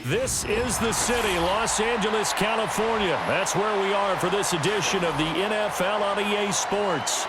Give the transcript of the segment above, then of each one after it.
This is the city, Los Angeles, California. That's where we are for this edition of the NFL on EA Sports.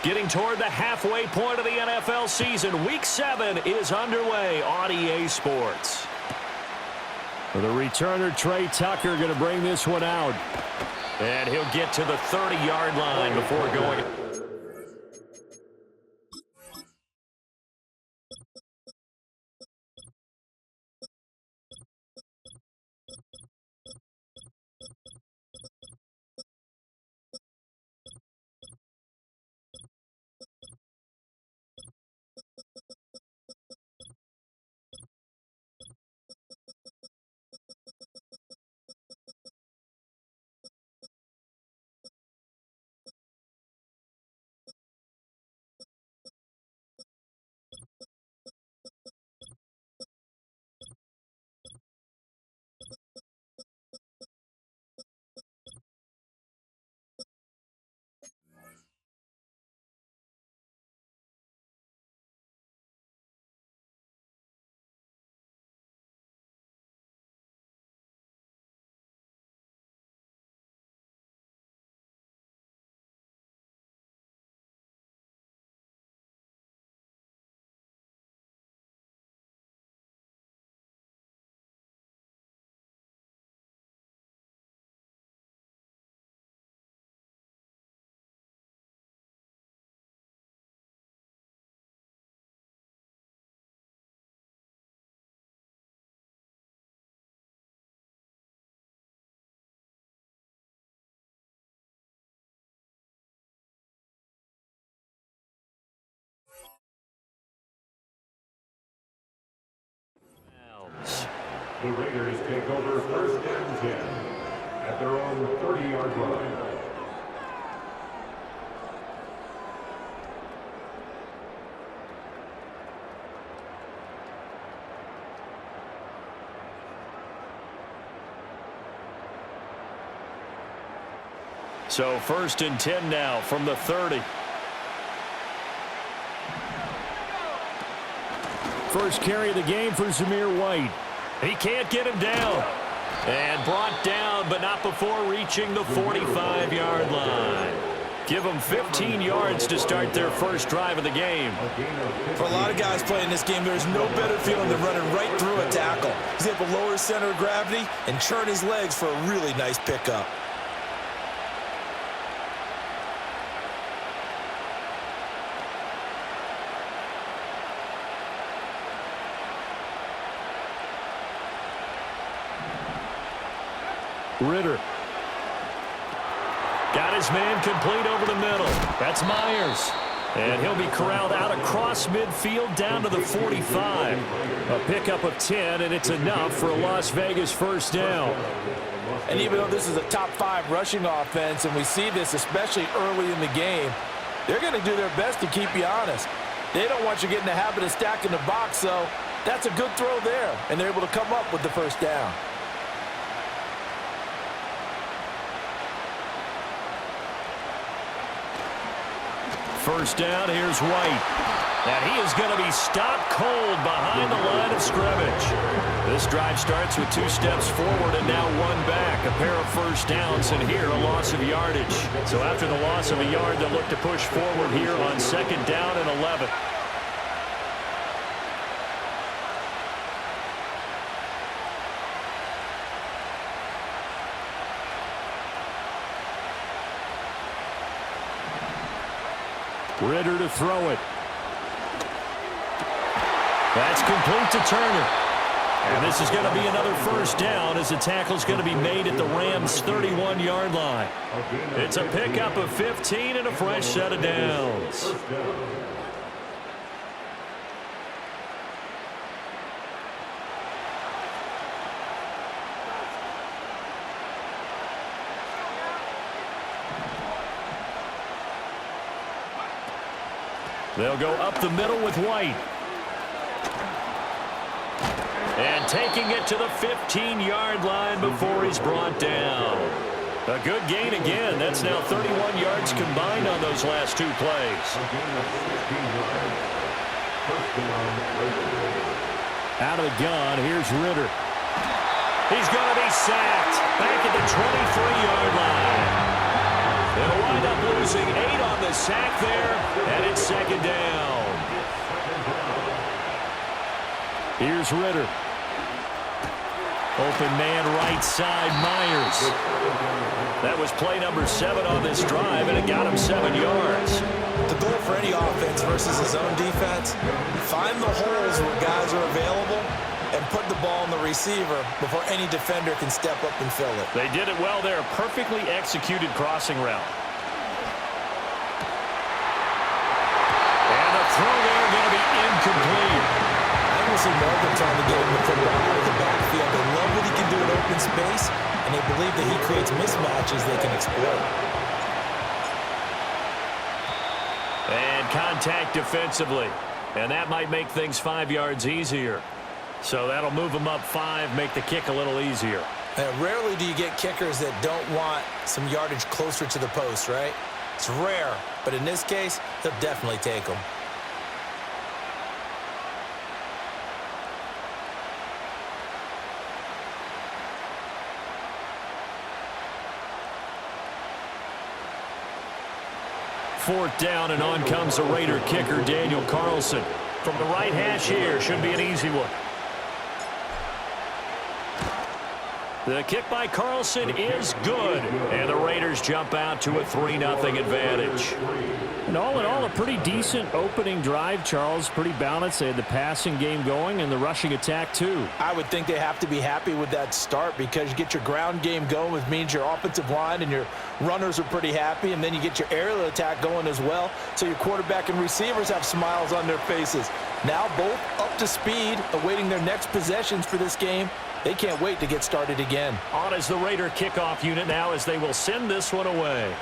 Getting toward the halfway point of the NFL season, Week 7 is underway on EA Sports. For the returner, Trey Tucker going to bring this one out. And he'll get to the 30-yard line before going. The Raiders take over first and 10 at their own 30-yard line. So first and 10 now from the 30. First carry of the game for Zamir White. He can't get him down. And brought down, but not before reaching the 45-yard line. Give them 15 yards to start their first drive of the game. For a lot of guys playing this game, there's no better feeling than running right through a tackle. He's able to lower his center of gravity and churn his legs for a really nice pickup. Ritter. Got his man complete over the middle. That's Myers. And he'll be corralled out across midfield down to the 45. A pickup of 10, and it's enough for a Las Vegas first down. And even though this is a top 5 rushing offense, and we see this especially early in the game, they're going to do their best to keep you honest. They don't want you getting the habit of stacking the box, so that's a good throw there, and they're able to come up with the first down. First down, here's White. And he is going to be stopped cold behind the line of scrimmage. This drive starts with 2 steps forward and now 1 back. A pair of first downs, and here a loss of yardage. So after the loss of a yard, they'll look to push forward here on 2nd down and 11. Ritter to throw it. That's complete to Turner. And this is going to be another first down as the tackle's going to be made at the Rams' 31-yard line. It's a pickup of 15 and a fresh set of downs. They'll go up the middle with White. And taking it to the 15-yard line before he's brought down. A good gain again. That's now 31 yards combined on those last 2 plays. Out of the gun, here's Ritter. He's going to be sacked back at the 23-yard line. They'll wind up losing 8 on the sack there, and it's 2nd down. Here's Ritter. Open man right side, Myers. That was play number 7 on this drive, and it got him 7 yards. The goal for any offense versus his own defense, find the holes where guys are available and put the ball in the receiver before any defender can step up and fill it. They did it well there. Perfectly executed crossing route. And the throw there going to be incomplete. I will see Morgan trying to get him the football out of the backfield. They love what he can do in open space, and they believe that he creates mismatches they can exploit. And contact defensively. And that might make things 5 yards easier. So that'll move them up 5, make the kick a little easier. And rarely do you get kickers that don't want some yardage closer to the post, right? It's rare, but in this case, they'll definitely take them. Fourth down, and on comes the Raider kicker, Daniel Carlson. From the right hash here, should be an easy one. The kick by Carlson is good, and the Raiders jump out to a 3-0 advantage. And all in all, a pretty decent opening drive, Charles. Pretty balanced. They had the passing game going and the rushing attack, too. I would think they have to be happy with that start because you get your ground game going, which means your offensive line and your runners are pretty happy, and then you get your aerial attack going as well, so your quarterback and receivers have smiles on their faces. Now both up to speed, awaiting their next possessions for this game. They can't wait to get started again. On is the Raider kickoff unit now as they will send this one away.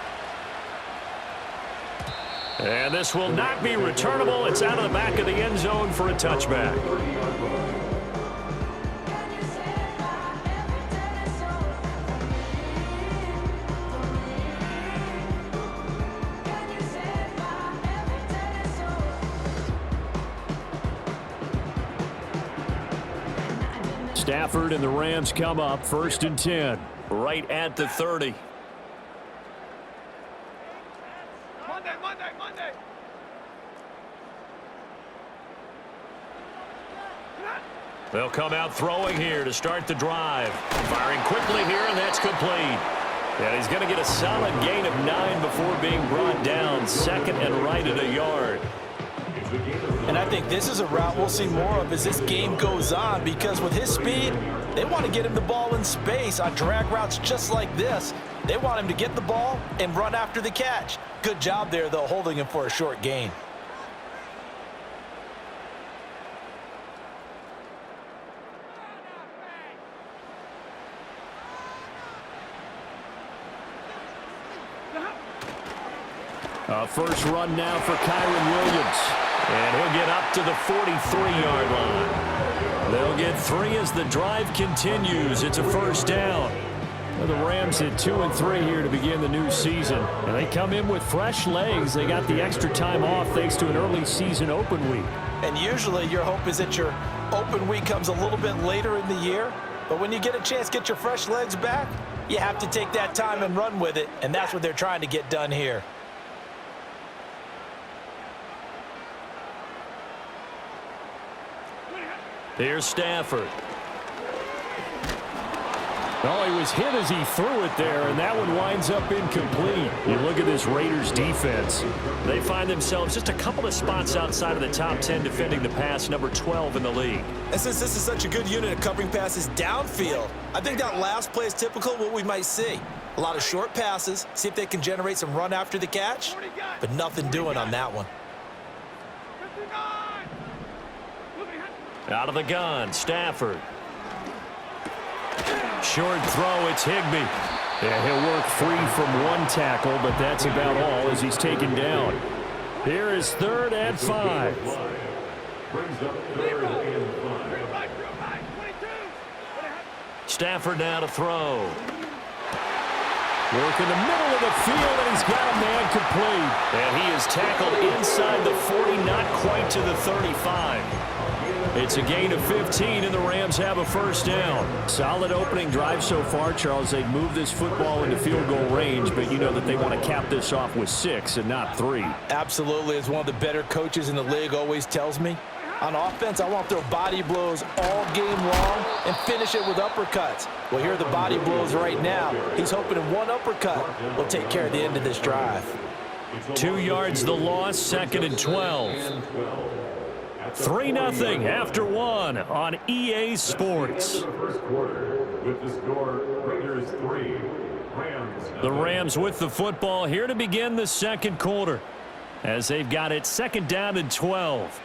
And this will not be returnable. It's out of the back of the end zone for a touchback. Stafford and the Rams come up 1st and 10, right at the 30. Monday. They'll come out throwing here to start the drive. Firing quickly here, and that's complete. And he's going to get a solid gain of 9 before being brought down. 2nd and right at a yard. And I think this is a route we'll see more of as this game goes on, because with his speed, they want to get him the ball in space on drag routes just like this. They want him to get the ball and run after the catch. Good job there, though, holding him for a short gain. First run now for Kyron Williams. And he'll get up to the 43-yard line. They'll get 3 as the drive continues. It's a 1st down. Well, the Rams hit 2 and 3 here to begin the new season. And they come in with fresh legs. They got the extra time off thanks to an early season open week. And usually your hope is that your open week comes a little bit later in the year. But when you get a chance to get your fresh legs back, you have to take that time and run with it. And that's what they're trying to get done here. Here's Stafford. Oh, he was hit as he threw it there, and that one winds up incomplete. You look at this Raiders defense. They find themselves just a couple of spots outside of the top 10 defending the pass, number 12 in the league. And since this is such a good unit of covering passes downfield, I think that last play is typical of what we might see. A lot of short passes, see if they can generate some run after the catch, but nothing doing on that one. Out of the gun, Stafford. Short throw, it's Higbee. Yeah, he'll work free from one tackle, but that's about all as he's taken down. Here is 3rd and 5. Brings up 3rd and 5. Stafford now to throw. Work in the middle of the field, and he's got a man complete. And he is tackled inside the 40, not quite to the 35. It's a gain of 15, and the Rams have a 1st down. Solid opening drive so far, Charles. They've moved this football into field goal range, but you know that they want to cap this off with 6 and not 3. Absolutely. As one of the better coaches in the league always tells me, On offense, I want to throw body blows all game long and finish it with uppercuts. Well, here are the body blows right now. He's hoping in one uppercut will take care of the end of this drive. 2 yards the loss, 2nd and 12. 3-0 after 1 on EA Sports. The Rams with the football here to begin the second quarter as they've got it 2nd down and 12.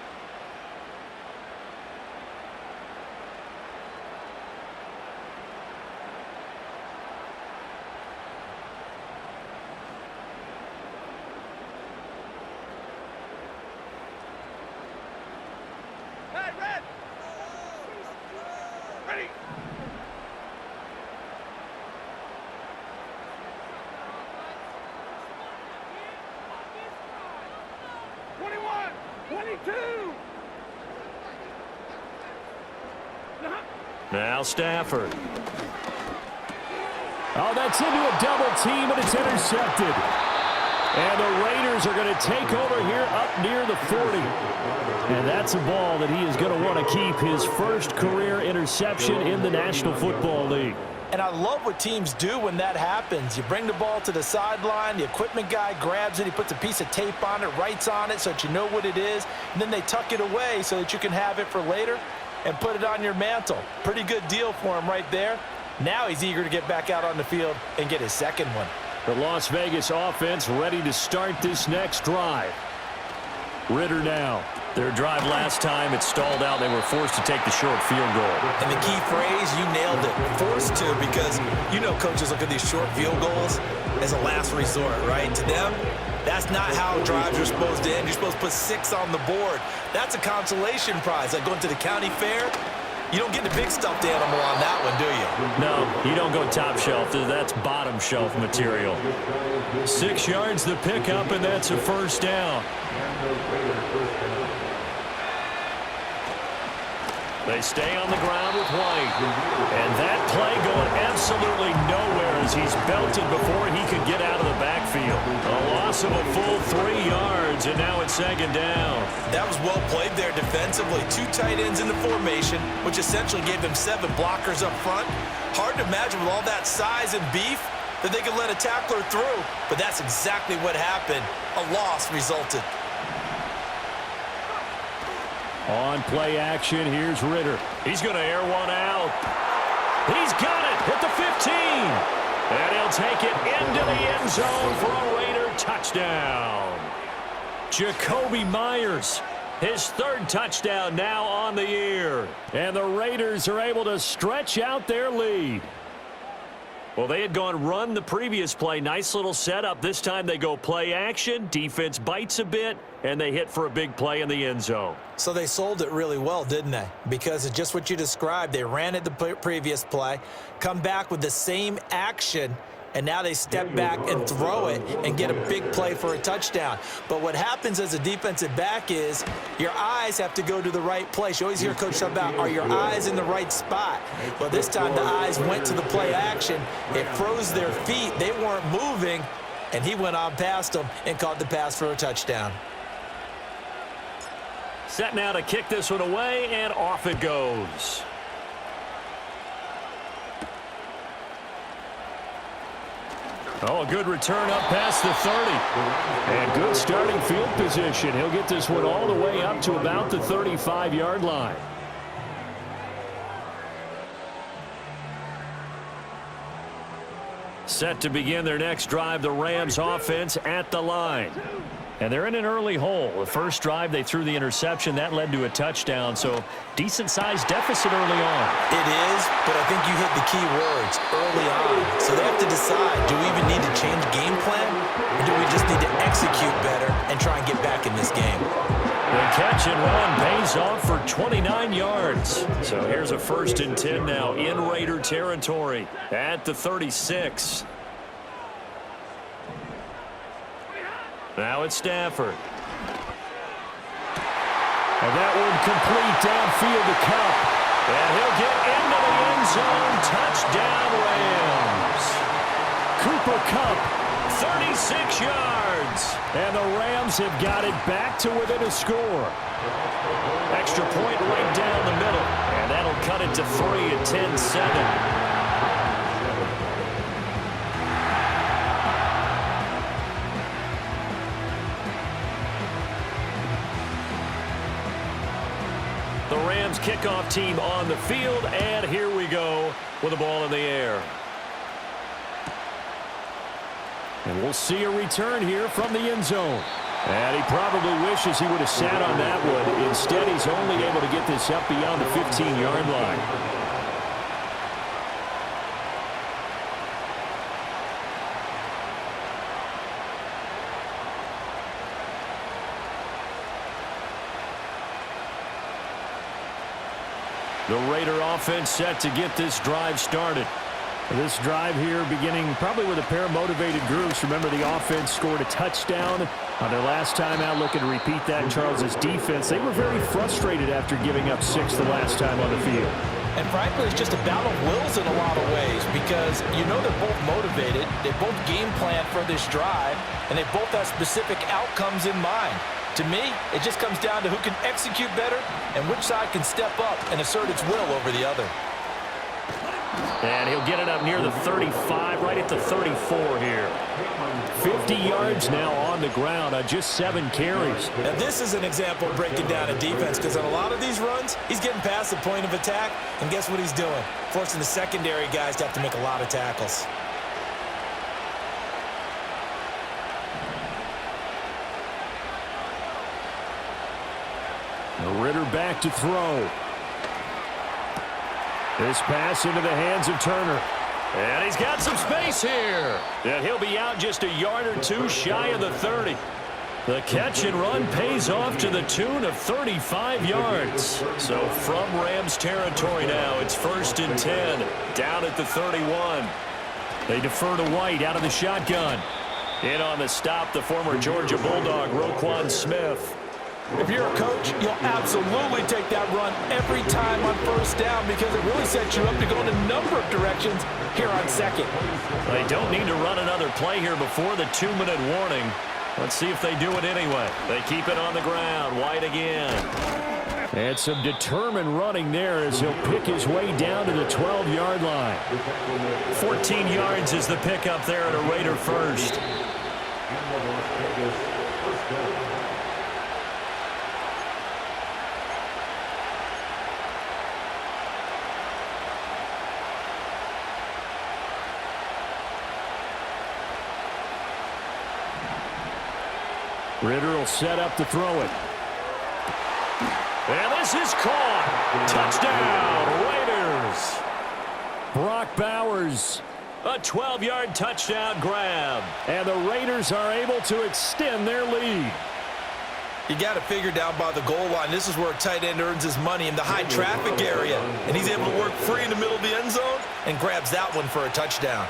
Now Stafford. Oh, that's into a double team, and it's intercepted. And the Raiders are going to take over here up near the 40. And that's a ball that he is going to want to keep, his first career interception in the National Football League. And I love what teams do when that happens. You bring the ball to the sideline, the equipment guy grabs it, he puts a piece of tape on it, writes on it so that you know what it is, and then they tuck it away so that you can have it for later and put it on your mantle. Pretty good deal for him right there. Now he's eager to get back out on the field and get his second one. The Las Vegas offense ready to start this next drive. Ritter now. Their drive last time, it stalled out. They were forced to take the short field goal. And the key phrase, you nailed it. Forced to, because you know coaches look at these short field goals as a last resort, right? To them, that's not how drives are supposed to end. You're supposed to put 6 on the board. That's a consolation prize. Like going to the county fair, you don't get the big stuffed animal on that one, do you? No, you don't go top shelf. That's bottom shelf material. 6 yards the pickup, and that's a first down. They stay on the ground with White. And that play going absolutely nowhere as he's belted before he could get out of the backfield. A loss of a full 3 yards, and now it's 2nd down. That was well played there defensively. 2 tight ends in the formation, which essentially gave them 7 blockers up front. Hard to imagine with all that size and beef that they could let a tackler through, but that's exactly what happened. A loss resulted. On play action, here's Ritter. He's going to air one out. He's got it at the 15. And he'll take it into the end zone for a Raider touchdown. Jacoby Myers, his 3rd touchdown now on the year. And the Raiders are able to stretch out their lead. Well, they had gone run the previous play. Nice little setup. This time they go play action. Defense bites a bit, and they hit for a big play in the end zone. So they sold it really well, didn't they? Because it's just what you described. They ran it the previous play, come back with the same action, and now they step back and throw it and get a big play for a touchdown. But what happens as a defensive back is your eyes have to go to the right place. You always hear Coach talk about, are your eyes in the right spot? Well, this time the eyes went to the play action. It froze their feet. They weren't moving, and he went on past them and caught the pass for a touchdown. Set now to kick this one away, and off it goes. Oh, a good return up past the 30. And good starting field position. He'll get this one all the way up to about the 35-yard line. Set to begin their next drive, the Rams offense at the line. And they're in an early hole. The first drive, they threw the interception. That led to a touchdown, so decent-sized deficit early on. It is, but I think you hit the key words early on. So they have to decide, do we even need to change game plan, or do we just need to execute better and try and get back in this game? The catch and run pays off for 29 yards. So here's a 1st and 10 now in Raider territory at the 36. Now it's Stafford. And that one complete downfield to Cup. And he'll get into the end zone. Touchdown, Rams. Cooper Kupp 36 yards. And the Rams have got it back to within a score. Extra point right down the middle. And that'll cut it to 3 at 10-7. The Rams kickoff team on the field, and here we go with the ball in the air. And we'll see a return here from the end zone. And he probably wishes he would have sat on that one. Instead, he's only able to get this up beyond the 15-yard line. The Raider offense set to get this drive started. This drive here beginning probably with a pair of motivated groups. Remember, the offense scored a touchdown on their last time out. Looking to repeat that in Charles' defense. They were very frustrated after giving up 6 the last time on the field. And frankly, it's just a battle of wills in a lot of ways because you know they're both motivated. They both game plan for this drive, and they both have specific outcomes in mind. To me, it just comes down to who can execute better and which side can step up and assert its will over the other. And he'll get it up near the 35, right at the 34 here. 50 yards now on the ground on just 7 carries. Now, this is an example of breaking down a defense because on a lot of these runs, he's getting past the point of attack, and guess what he's doing? Forcing the secondary guys to have to make a lot of tackles. Ritter back to throw. This pass into the hands of Turner. And he's got some space here. And he'll be out just a yard or two shy of the 30. The catch and run pays off to the tune of 35 yards. So from Rams territory now, it's 1st and 10, down at the 31. They defer to White out of the shotgun. In on the stop, the former Georgia Bulldog, Roquan Smith. If you're a coach, you'll absolutely take that run every time on 1st down because it really sets you up to go in a number of directions here on 2nd. They don't need to run another play here before the 2-minute warning. Let's see if they do it anyway. They keep it on the ground. White again. And some determined running there as he'll pick his way down to the 12-yard line. 14 yards is the pickup there at a Raider first. Ritter will set up to throw it. And this is caught. Touchdown, Raiders. Brock Bowers. A 12-yard touchdown grab. And the Raiders are able to extend their lead. You got to figure down by the goal line. This is where a tight end earns his money in the high traffic area. And he's able to work free in the middle of the end zone and grabs that one for a touchdown.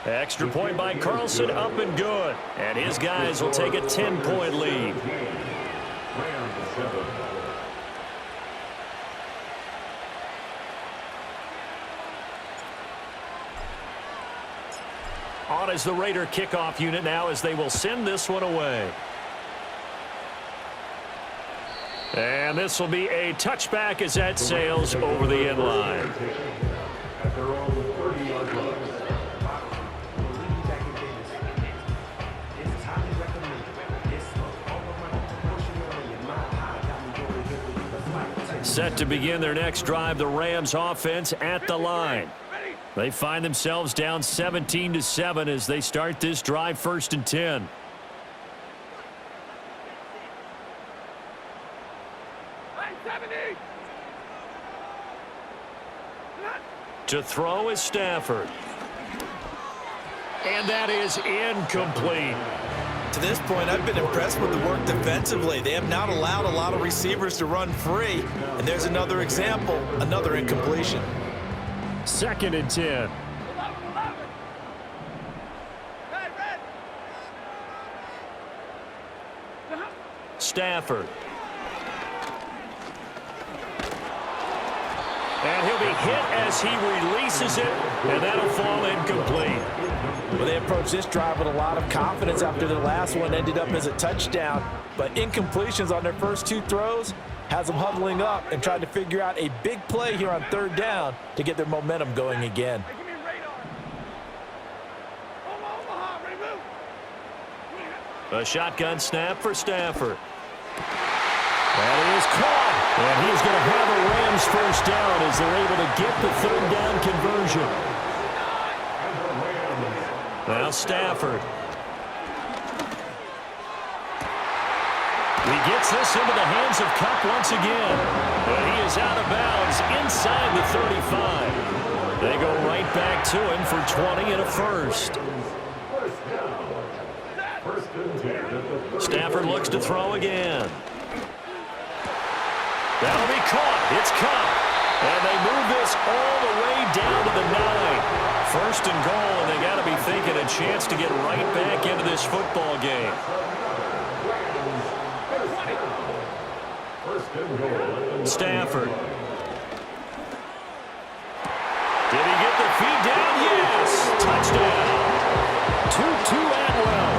Extra point by Carlson, up and good. And his guys will take a 10-point lead. On is the Raider kickoff unit now as they will send this one away. And this will be a touchback as that sails over the end line. At their own 30-yard line. Set to begin their next drive, the Rams offense at the line. They find themselves down 17-7 as they start this drive 1st and 10. To throw is Stafford. And that is incomplete. To this point, I've been impressed with the work defensively. They have not allowed a lot of receivers to run free. And there's another example, another incompletion. 2nd and 10. And he'll be hit as he releases it, and that'll fall incomplete. Well, they approached this drive with a lot of confidence after their last one ended up as a touchdown. But incompletions on their first two throws has them huddling up and trying to figure out a big play here on third down to get their momentum going again. A shotgun snap for Stafford. That is caught. And he's going to have a Rams first down as they're able to get the third down conversion. Now Stafford. He gets this into the hands of Cup once again. But he is out of bounds inside the 35. They go right back to him for 20 and a first. Stafford looks to throw again. That'll be caught. It's Cup. And they move this all the way down to the 9. First and goal, and they got to be thinking a chance to get right back into this football game. Stafford. Did he get the feed down? Yes. Touchdown. Tutu Atwell.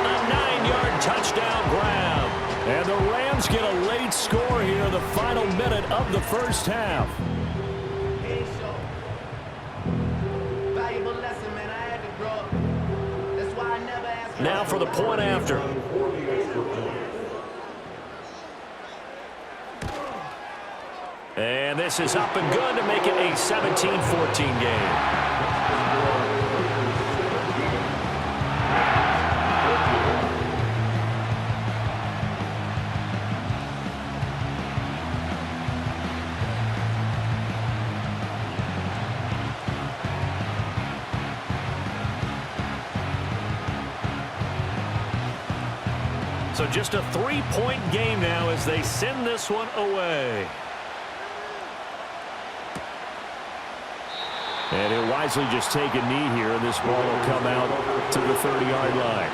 A 9-yard touchdown grab. And the Rams get a late score here in the final minute of the first half. Now for the point after. And this is up and good to make it a 17-14 game. So just a 3-point game now as they send this one away. And he'll wisely just take a knee here, and this ball will come out to the 30-yard line.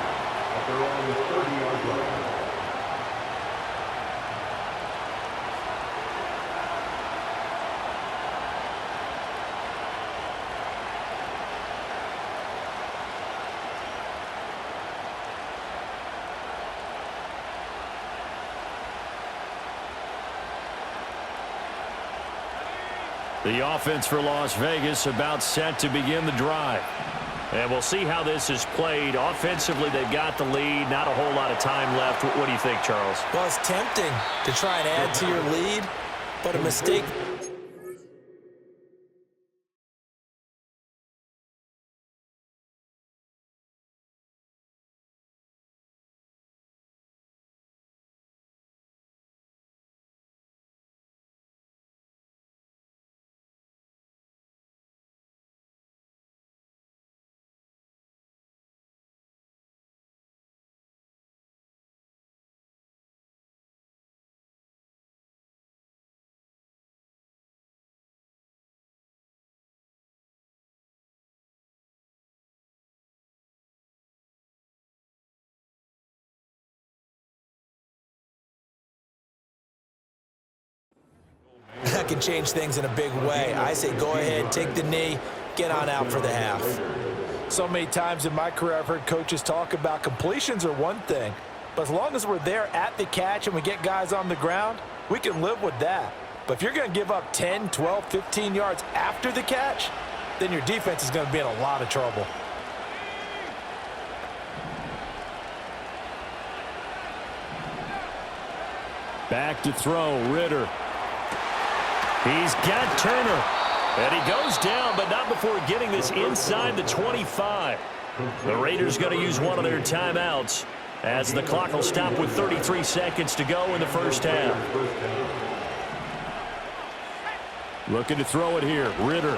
The offense for Las Vegas about set to begin the drive. And we'll see how this is played. Offensively, they've got the lead. Not a whole lot of time left. What do you think, Charles? Well, it's tempting to try and add to your lead, but a mistake. That can change things in a big way. I say go ahead, take the knee, get on out for the half. So many times in my career I've heard coaches talk about completions are one thing, but as long as we're there at the catch and we get guys on the ground, we can live with that. But if you're going to give up 10, 12, 15 yards after the catch, then your defense is going to be in a lot of trouble. Back to throw, Ritter. He's got Turner. And he goes down, but not before getting this inside the 25. The Raiders going to use one of their timeouts as the clock will stop with 33 seconds to go in the first half. Looking to throw it here, Ritter. And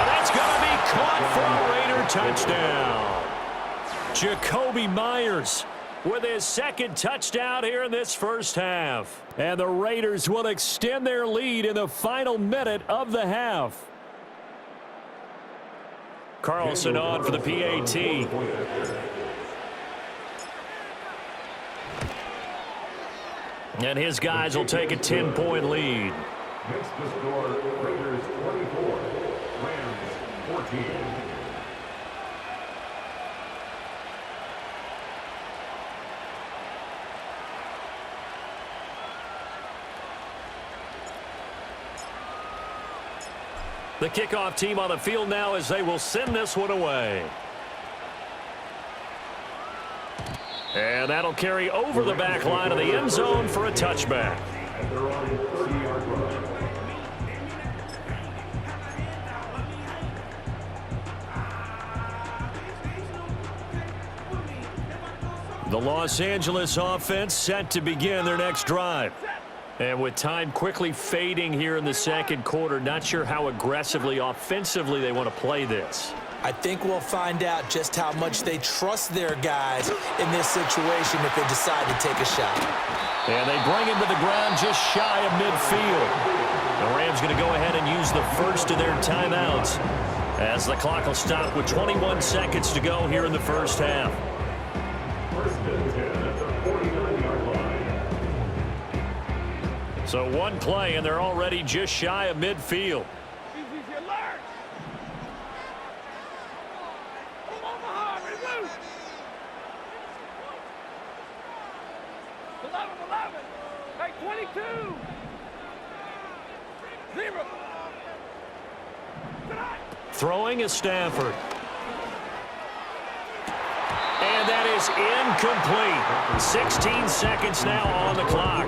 that's going to be caught for a Raider touchdown. Jacoby Myers with his second touchdown here in this first half. And the Raiders will extend their lead in the final minute of the half. Carlson on for the PAT. And his guys will take a 10-point lead. Makes the score Raiders 24, Rams 14. The kickoff team on the field now as they will send this one away. And that'll carry over the back line of the end zone for a touchback. At their own 30-yard line. The Los Angeles offense set to begin their next drive. And with time quickly fading here in the second quarter, not sure how aggressively, offensively they want to play this. I think we'll find out just how much they trust their guys in this situation if they decide to take a shot. And they bring him to the ground just shy of midfield. The Rams going to go ahead and use the first of their timeouts as the clock will stop with 21 seconds to go here in the first half. First and 10 at the 49-yard line. So one play, and they're already just shy of midfield. Throwing is Stafford. And that is incomplete. 16 seconds now on the clock.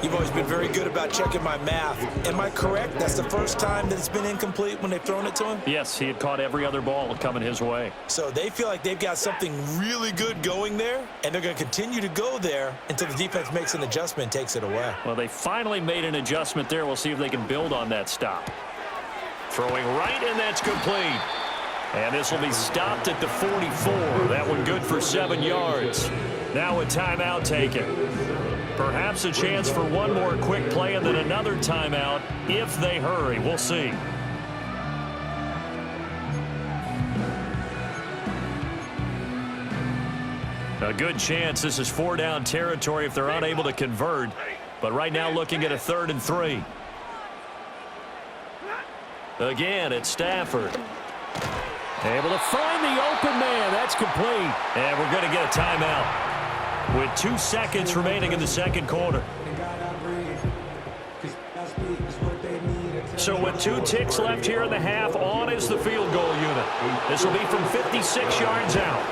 You've always been very good about checking my math. Am I correct? That's the first time that it's been incomplete when they've thrown it to him? Yes, he had caught every other ball coming his way. So they feel like they've got something really good going there, and they're going to continue to go there until the defense makes an adjustment and takes it away. Well, they finally made an adjustment there. We'll see if they can build on that stop. Throwing right, and that's complete. And this will be stopped at the 44. That one good for 7 yards. Now a timeout taken. Perhaps a chance for one more quick play and then another timeout if they hurry. We'll see. A good chance this is 4-down territory if they're unable to convert. But right now looking at a 3rd and 3. Again, it's Stafford. Able to find the open man. That's complete. And we're going to get a timeout with 2 seconds remaining in the second quarter. So with 2 ticks left here in the half, on is the field goal unit. This will be from 56 yards out.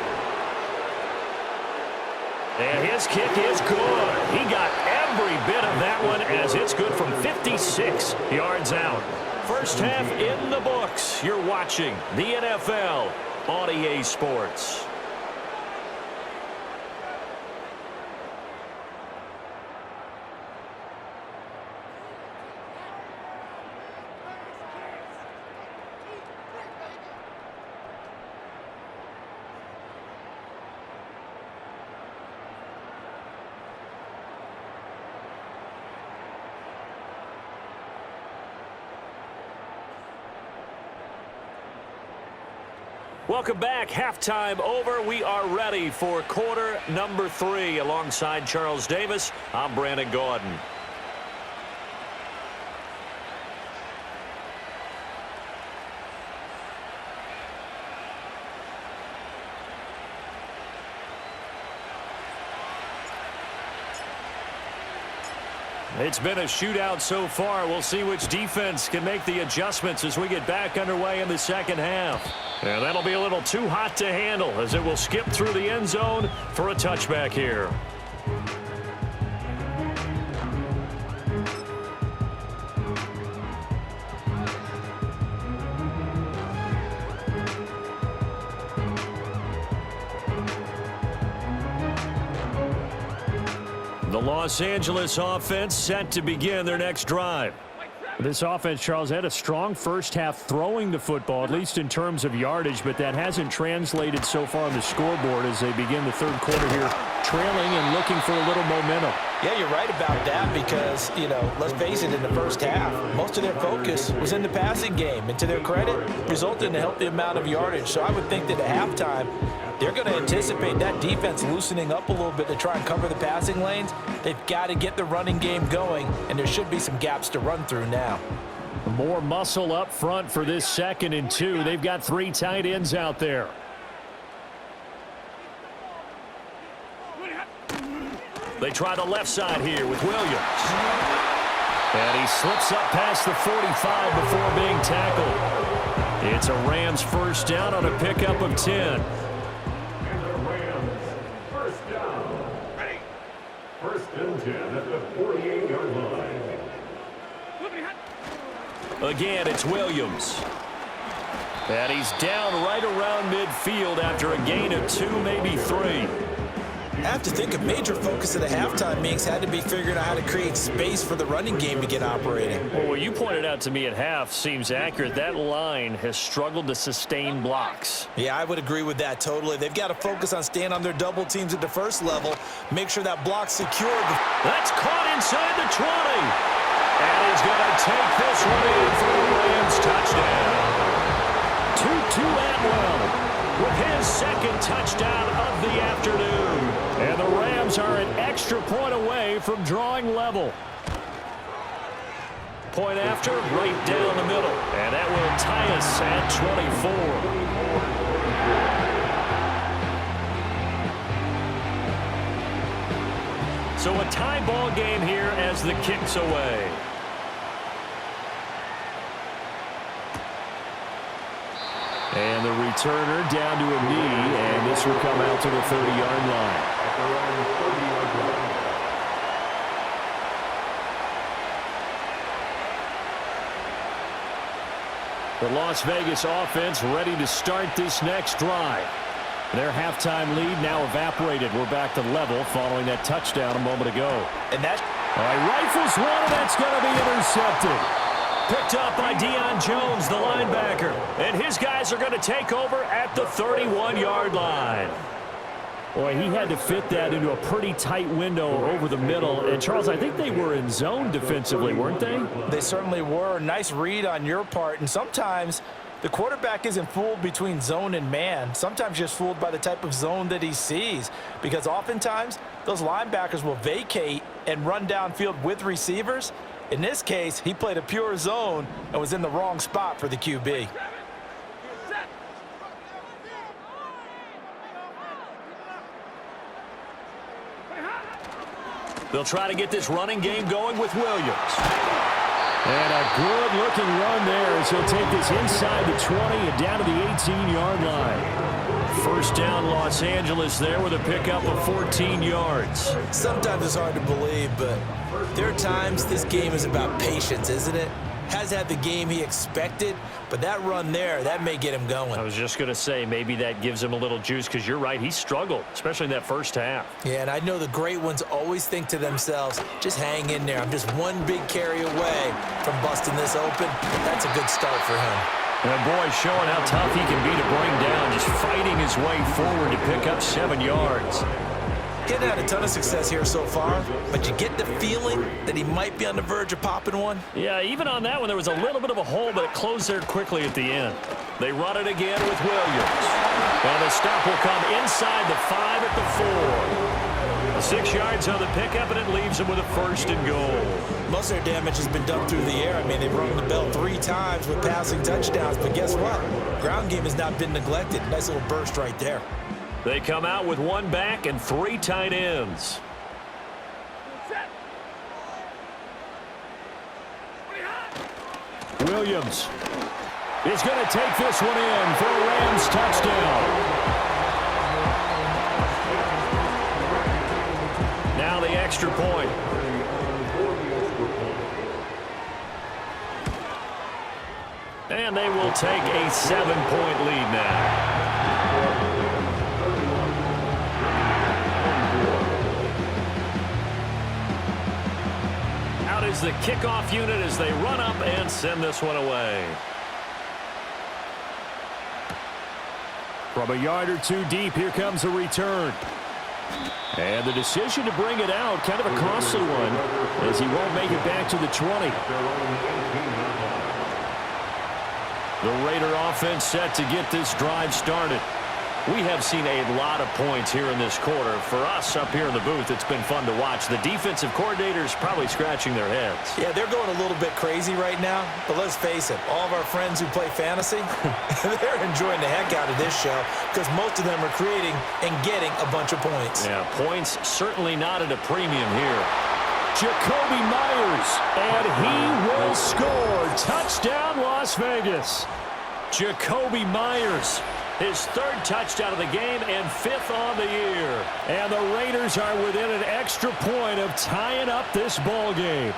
And his kick is good. He got every bit of that one as it's good from 56 yards out. First half in the books. You're watching the NFL on EA Sports. Welcome back. Halftime over. We are ready for quarter number 3. Alongside Charles Davis, I'm Brandon Gaudin. It's been a shootout so far. We'll see which defense can make the adjustments as we get back underway in the second half. And that'll be a little too hot to handle as it will skip through the end zone for a touchback here. The Los Angeles offense set to begin their next drive. This offense, Charles, had a strong first half throwing the football, at least in terms of yardage, but that hasn't translated so far on the scoreboard as they begin the third quarter here, trailing and looking for a little momentum. Yeah, you're right about that because, let's face it, in the first half, most of their focus was in the passing game. And to their credit, resulted in a healthy amount of yardage. So I would think that at halftime, they're going to anticipate that defense loosening up a little bit to try and cover the passing lanes. They've got to get the running game going, and there should be some gaps to run through now. More muscle up front for this 2nd and 2. They've got 3 tight ends out there. They try the left side here with Williams. And he slips up past the 45 before being tackled. It's a Rams first down on a pickup of 10. And the Rams first down. Ready. 1st and 10 at the 48-yard line. Again, it's Williams. And he's down right around midfield after a gain of 2, maybe 3. I have to think a major focus of the halftime meetings had to be figuring out how to create space for the running game to get operating. Well, what you pointed out to me at half seems accurate. That line has struggled to sustain blocks. Yeah, I would agree with that totally. They've got to focus on staying on their double teams at the first level, make sure that block's secured. That's caught inside the 20. And he's going to take this one in for the Rams touchdown. Tutu Atwell with his 2nd touchdown of the afternoon. And the Rams are an extra point away from drawing level. Point after, right down the middle. And that will tie us at 24. So a tie ball game here as the kick's away. And the returner down to a knee, and this will come out to the 30-yard line. The Las Vegas offense ready to start this next drive. Their halftime lead now evaporated. We're back to level following that touchdown a moment ago. And that rifles one, and that's going to be intercepted. Picked up by Deion Jones, the linebacker. And his guys are going to take over at the 31-yard line. Boy, he had to fit that into a pretty tight window over the middle. And, Charles, I think they were in zone defensively, weren't they? They certainly were. Nice read on your part. And sometimes the quarterback isn't fooled between zone and man. Sometimes just fooled by the type of zone that he sees. Because oftentimes those linebackers will vacate and run downfield with receivers. In this case, he played a pure zone and was in the wrong spot for the QB. They'll try to get this running game going with Williams. And a good-looking run there as he'll take this inside the 20 and down to the 18-yard line. First down, Los Angeles there with a pickup of 14 yards. Sometimes it's hard to believe, but there are times this game is about patience, isn't it? Has had the game he expected, but that run there, that may get him going. I was just going to say, maybe that gives him a little juice because you're right, he struggled, especially in that first half. Yeah, and I know the great ones always think to themselves, just hang in there. I'm just one big carry away from busting this open. That's a good start for him. And boy, showing how tough he can be to bring down, just fighting his way forward to pick up 7 yards. Getting had a ton of success here so far, but you get the feeling that he might be on the verge of popping one. Yeah, even on that one, there was a little bit of a hole, but it closed there quickly at the end. They run it again with Williams. And the stop will come inside the 5 at the 4. 6 yards on the pickup, and it leaves them with a 1st and goal. Most of their damage has been done through the air. I mean, they've rung the bell 3 times with passing touchdowns, but guess what? Ground game has not been neglected. Nice little burst right there. They come out with 1 back and 3 tight ends. Williams is going to take this one in for a Rams touchdown. Now the extra point. And they will take a 7-point lead now. Out is the kickoff unit as they run up and send this one away. From a yard or 2 deep, here comes a return. And the decision to bring it out, kind of a costly one, as he won't make it back to the 20. The Raider offense set to get this drive started. We have seen a lot of points here in this quarter. For us up here in the booth, it's been fun to watch. The defensive coordinators probably scratching their heads. Yeah, they're going a little bit crazy right now, but let's face it, all of our friends who play fantasy, they're enjoying the heck out of this show because most of them are creating and getting a bunch of points. Yeah, points certainly not at a premium here. Jacoby Myers, and he will score. Touchdown, Las Vegas. Jacoby Myers, his third touchdown of the game and fifth on the year. And the Raiders are within an extra point of tying up this ball game.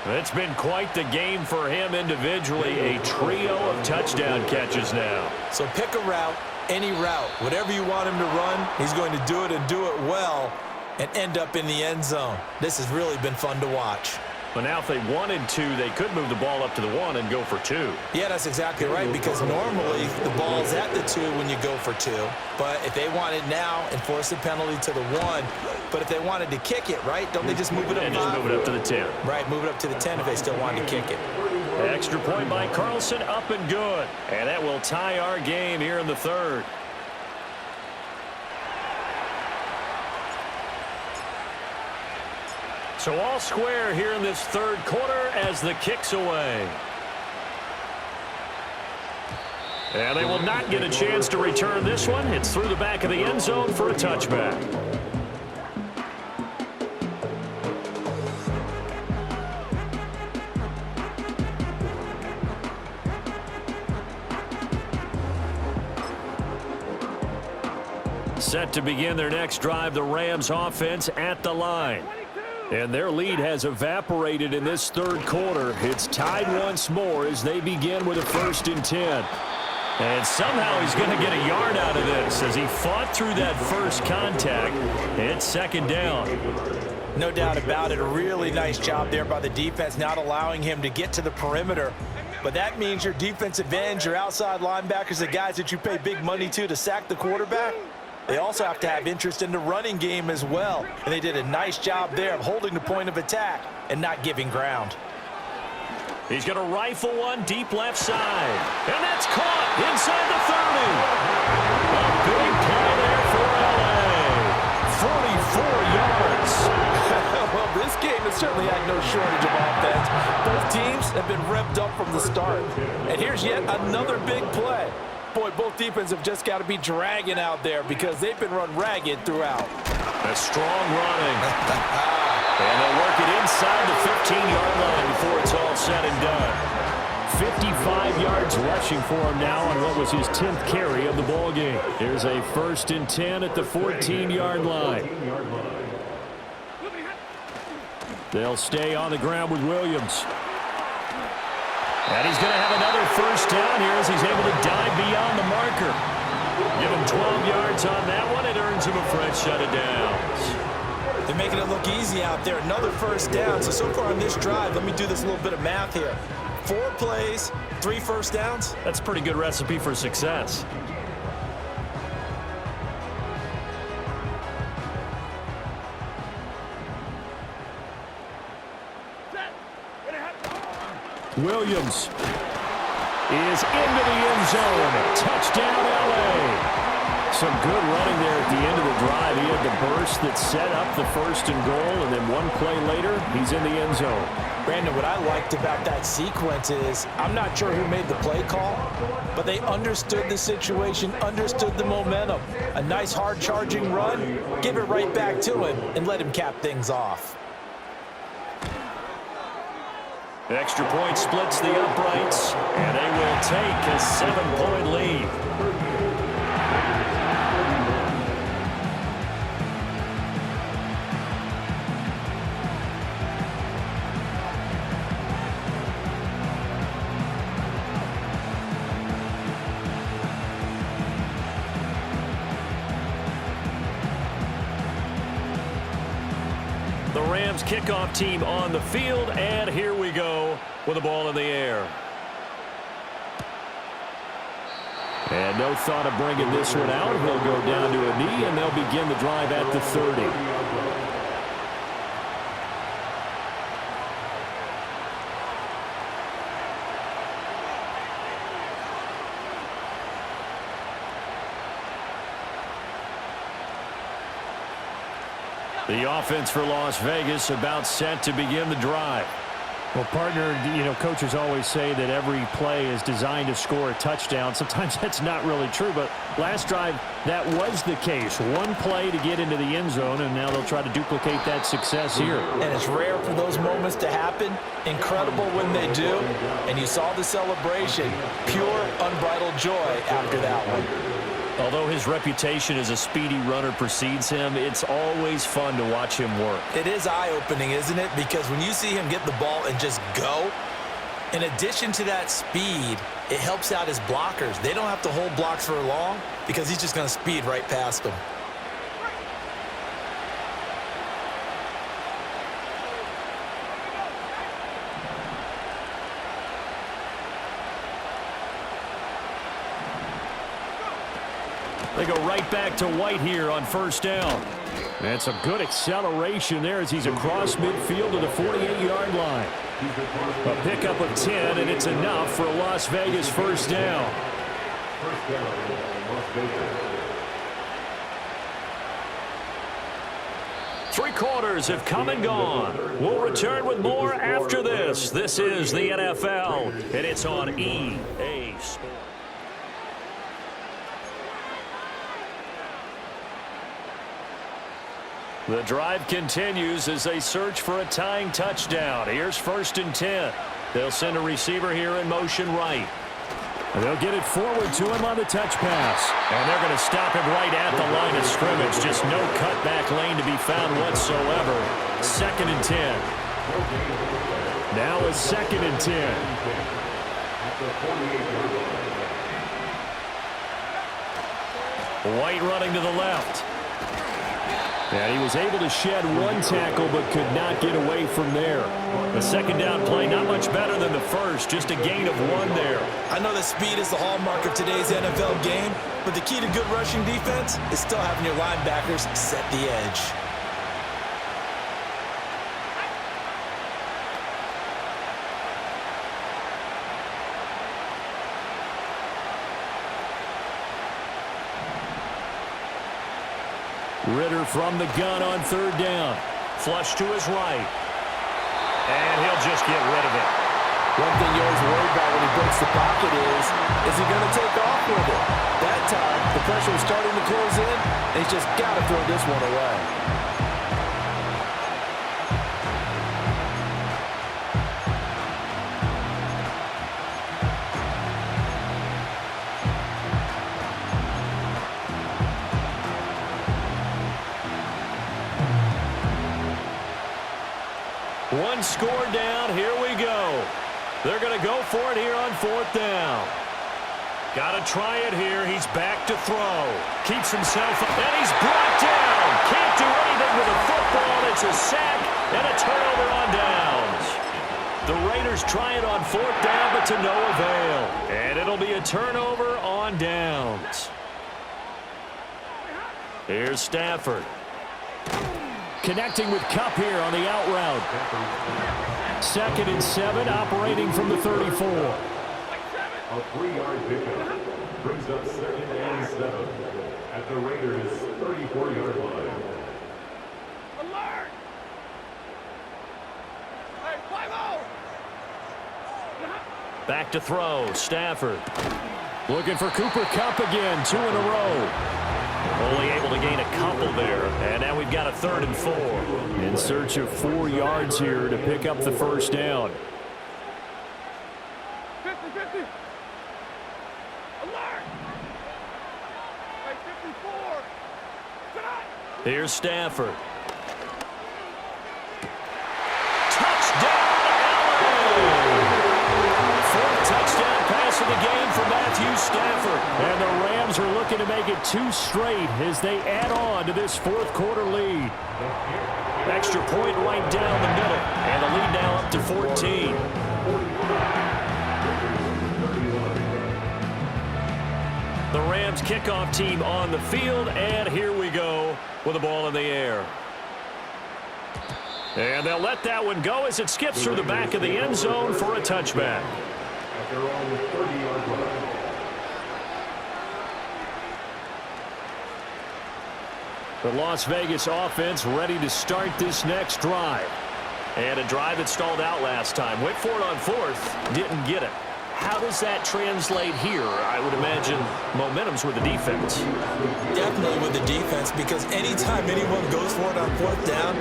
It's been quite the game for him individually. A trio of touchdown catches now. So pick a route, any route. Whatever you want him to run, he's going to do it and do it well and end up in the end zone. This has really been fun to watch. But now if they wanted to, they could move the ball up to the 1 and go for 2. Yeah, that's exactly right, because normally the ball's at the 2 when you go for 2. But if they want it now, enforce the penalty to the 1. But if they wanted to kick it, right, don't they just move it up? And just move it up to the 10. Right, move it up to the 10 if they still wanted to kick it. Extra point by Carlson, up and good. And that will tie our game here in the third. So all square here in this third quarter as the kick's away. And they will not get a chance to return this one. It's through the back of the end zone for a touchback. Set to begin their next drive, the Rams offense at the line. And their lead has evaporated in this third quarter. It's tied once more as they begin with a 1st and 10. And somehow he's going to get a yard out of this as he fought through that first contact. It's 2nd down. No doubt about it. A really nice job there by the defense, not allowing him to get to the perimeter. But that means your defensive ends, your outside linebackers, the guys that you pay big money to sack the quarterback, they also have to have interest in the running game as well. And they did a nice job there of holding the point of attack and not giving ground. He's going to rifle one deep left side. And that's caught inside the 30. A big play there for L.A. 44 yards. Well, this game has certainly had no shortage of offense. Both teams have been revved up from the start. And here's yet another big play. Boy, both defenses have just got to be dragging out there because they've been run ragged throughout. A strong running. And they'll work it inside the 15-yard line before it's all said and done. 55 yards rushing for him now on what was his 10th carry of the ball game. Here's a 1st and 10 at the 14-yard line. They'll stay on the ground with Williams. And he's going to have another 1st down here as he's able to dive beyond the marker. Give him 12 yards on that one. It earns him a fresh set of downs. They're making it look easy out there. Another 1st down. So far on this drive, let me do this little bit of math here. 4 plays, 3 1st downs. That's a pretty good recipe for success. Williams is into the end zone. Touchdown, L.A. Some good running there at the end of the drive. He had the burst that set up the 1st and goal, and then one play later, he's in the end zone. Brandon, what I liked about that sequence is I'm not sure who made the play call, but they understood the situation, understood the momentum. A nice hard-charging run, give it right back to him, and let him cap things off. Extra point splits the uprights, and they will take a 7-point lead. The Rams kickoff team on the field, and here we go with the ball in the air. And no thought of bringing this one out. He'll go down to a knee, and they'll begin the drive at the 30. The offense for Las Vegas about set to begin the drive. Well, partner, coaches always say that every play is designed to score a touchdown. Sometimes that's not really true, but last drive, that was the case. One play to get into the end zone, and now they'll try to duplicate that success here. And it's rare for those moments to happen. Incredible when they do. And you saw the celebration. Pure, unbridled joy after that one. Although his reputation as a speedy runner precedes him, it's always fun to watch him work. It is eye-opening, isn't it? Because when you see him get the ball and just go, in addition to that speed, it helps out his blockers. They don't have to hold blocks for long because he's just going to speed right past them. They go right back to White here on first down. And some good acceleration there as he's across midfield to the 48-yard line. A pickup of 10, and it's enough for a Las Vegas first down. First down, Las Vegas. 3 quarters have come and gone. We'll return with more after this. This is the NFL, and it's on EA Sports. The drive continues as they search for a tying touchdown. Here's 1st and 10. They'll send a receiver here in motion right. And they'll get it forward to him on the touch pass. And they're going to stop him right at the line of scrimmage. Just no cutback lane to be found whatsoever. 2nd and 10. Now a 2nd and 10. White running to the left. And he was able to shed one tackle but could not get away from there. The 2nd down play not much better than the first, just a gain of 1 there. I know that speed is the hallmark of today's NFL game, but the key to good rushing defense is still having your linebackers set the edge. Ritter from the gun on 3rd down. Flush to his right. And he'll just get rid of it. One thing you always worry about when he breaks the pocket is he going to take off with it? That time, the pressure was starting to close in, and he's just got to throw this one away. One score down. Here we go. They're going to go for it here on 4th down. Got to try it here. He's back to throw. Keeps himself up, and he's brought down. Can't do anything with a football. It's a sack and a turnover on downs. The Raiders try it on 4th down, but to no avail. And it'll be a turnover on downs. Here's Stafford. Connecting with Kupp here on the out route. 2nd and 7, operating from the 34. A 3-yard pickup brings up 2nd and 7 at the Raiders' 34-yard line. Alert! Hey, 5-0! Back to throw. Stafford. Looking for Cooper Kupp again, 2 in a row. Only able to gain a couple there. And now we've got a 3rd and 4. In search of 4 yards here to pick up the first down. 50-50! Alert! Hey, 54! Tonight! Here's Stafford. Touchdown, LA! 4th touchdown pass of the game for Matthew Stafford. And the Rams are looking to make it 2 straight as they add on to this 4th quarter lead. Extra point right down the middle. And the lead now up to 14. The Rams kickoff team on the field. And here we go with the ball in the air. And they'll let that one go as it skips through the back of the end zone for a touchback. At their own 30-yard line. The Las Vegas offense ready to start this next drive. And a drive that stalled out last time. Went for it on fourth. Didn't get it. How does that translate here? I would imagine momentum's with the defense. Definitely with the defense, because anytime anyone goes for it on fourth down,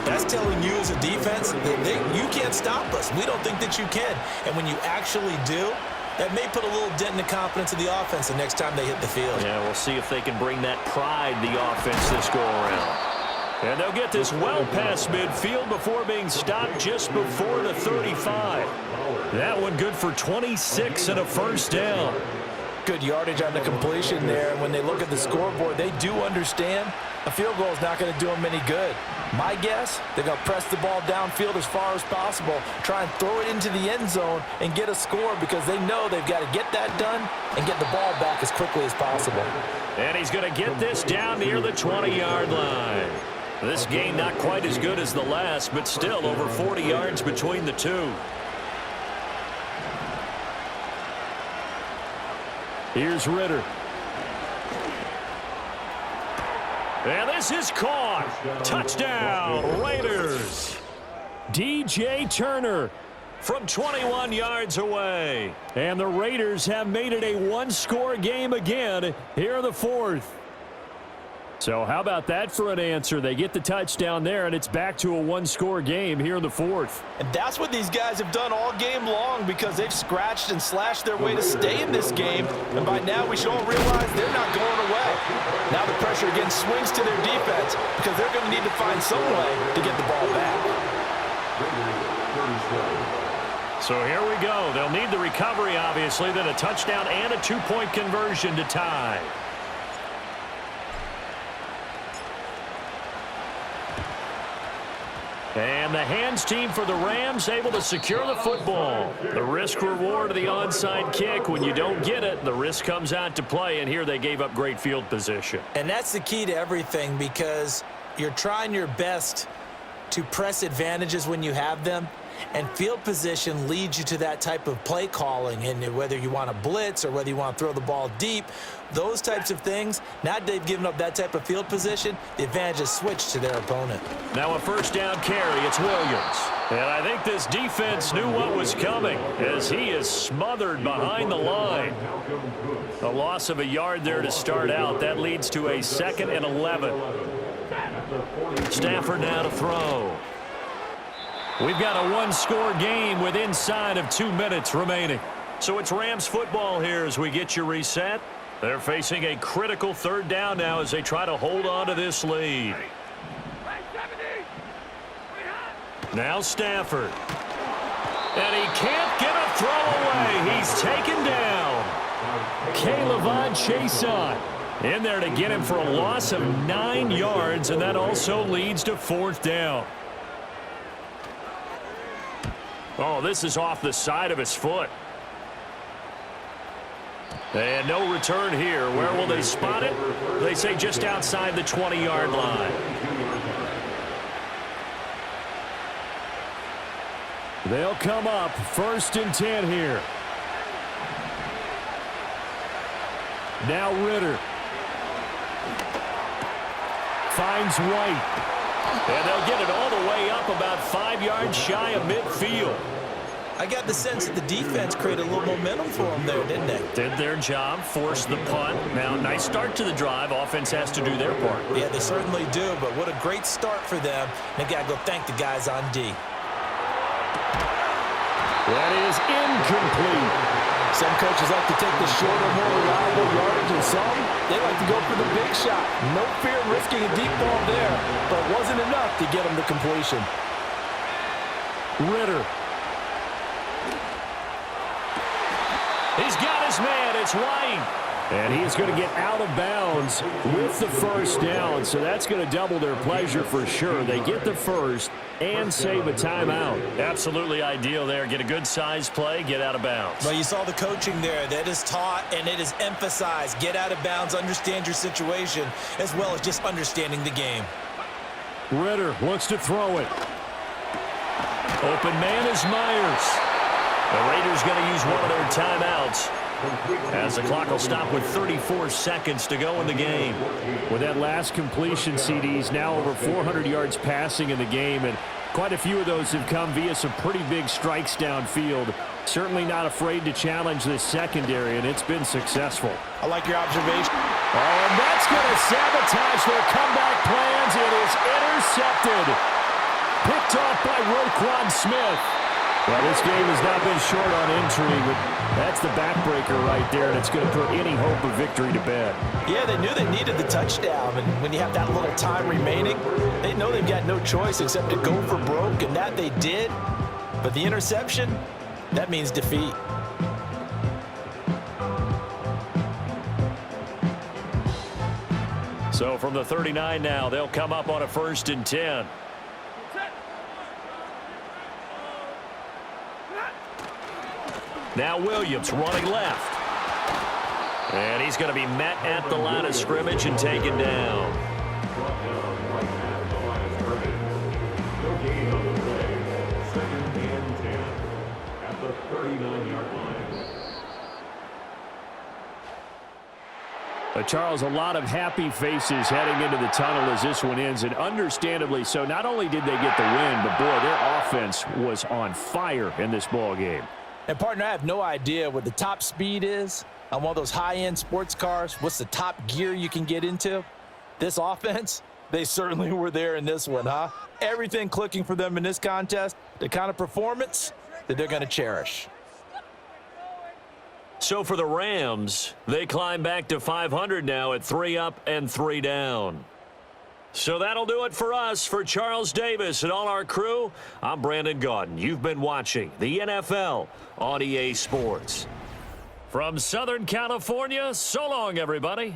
that's telling you as a defense that you can't stop us. We don't think that you can. And when you actually do, that may put a little dent in the confidence of the offense the next time they hit the field. Yeah, we'll see if they can bring that pride the offense this go-around. And they'll get this well past midfield before being stopped just before the 35. That one good for 26 and a first down. Good yardage on the completion there. And when they look at the scoreboard, they do understand a field goal is not going to do them any good. My guess, they're going to press the ball downfield as far as possible, try and throw it into the end zone and get a score, because they know they've got to get that done and get the ball back as quickly as possible. And he's going to get this down near the 20-yard line. This game not quite as good as the last, but still over 40 yards between the two. Here's Ritter. And this is caught. Touchdown, Raiders. DJ Turner from 21 yards away. And the Raiders have made it a one-score game again here in the fourth. So how about that for an answer? They get the touchdown there, and it's back to a one-score game here in the fourth. And that's what these guys have done all game long, because they've scratched and slashed their way to stay in this game. And by now we should all realize they're not going away. Now the pressure again swings to their defense, because they're going to need to find some way to get the ball back. So here we go. They'll need the recovery, obviously, then a touchdown and a two-point conversion to tie. And the hands team for the Rams able to secure the football. The risk-reward of the onside kick. When you don't get it, the risk comes out to play, and here they gave up great field position. And that's the key to everything, because you're trying your best to press advantages when you have them, and field position leads you to that type of play calling. And whether you want to blitz or whether you want to throw the ball deep, those types of things, now that they've given up that type of field position, the advantage is switched to their opponent. Now a first down carry. It's Williams. And I think this defense knew what was coming, as he is smothered behind the line. A loss of a yard there to start out. That leads to a 2nd and 11. Stafford now to throw. We've got a one-score game with inside of 2 minutes remaining. So it's Rams football here as we get you reset. They're facing a critical third down now as they try to hold on to this lead. Now Stafford. And he can't get a throw away. He's taken down. K'Lavon Chaisson in there to get him for a loss of 9 yards, and that also leads to 4th down. Oh, this is off the side of his foot. And no return here. Where will they spot it? They say just outside the 20-yard line. They'll come up 1st and 10 here. Now Ritter. Finds White. And they'll get it all the way up about 5 yards shy of midfield. I got the sense that the defense created a little momentum for them there, didn't they? Did their job, forced the punt. Now, nice start to the drive. Offense has to do their part. Yeah, they certainly do, but what a great start for them. They've got to go thank the guys on D. That is incomplete. Some coaches like to take the shorter, more reliable yardage, and some, they like to go for the big shot. No fear of risking a deep ball there, but it wasn't enough to get them the completion. Ritter. He's got his man. It's White. And he is going to get out of bounds with the first down, so that's going to double their pleasure for sure. They get the first and save a timeout. Absolutely ideal there. Get a good size play, get out of bounds. Well, you saw the coaching there. That is taught and it is emphasized. Get out of bounds, understand your situation, as well as just understanding the game. Ritter looks to throw it. Open man is Myers. The Raiders going to use one of their timeouts. As the clock will stop with 34 seconds to go in the game. With that last completion, CD's now over 400 yards passing in the game, and quite a few of those have come via some pretty big strikes downfield. Certainly not afraid to challenge this secondary, and it's been successful. I like your observation. Oh, and that's going to sabotage their comeback plans. It is intercepted. Picked off by Roquan Smith. Well, this game has not been short on intrigue, but that's the backbreaker right there, and it's going to put any hope of victory to bed. Yeah, they knew they needed the touchdown, and when you have that little time remaining, they know they've got no choice except to go for broke, and that they did. But the interception, that means defeat. So from the 39 now, they'll come up on a 1st and 10. Now Williams running left. And he's going to be met at the line of scrimmage and taken down. No gain on the play. 2nd and 10 at the 39-yard line. Charles, a lot of happy faces heading into the tunnel as this one ends, and understandably so. Not only did they get the win, but boy, their offense was on fire in this ball game. And, partner, I have no idea what the top speed is on one of those high-end sports cars. What's the top gear you can get into? This offense, they certainly were there in this one, huh? Everything clicking for them in this contest, the kind of performance that they're going to cherish. So for the Rams, they climb back to 500 now at 3 up and 3 down. So that'll do it for us. For Charles Davis and all our crew, I'm Brandon Gaudin. You've been watching the NFL on EA Sports. From Southern California, so long, everybody.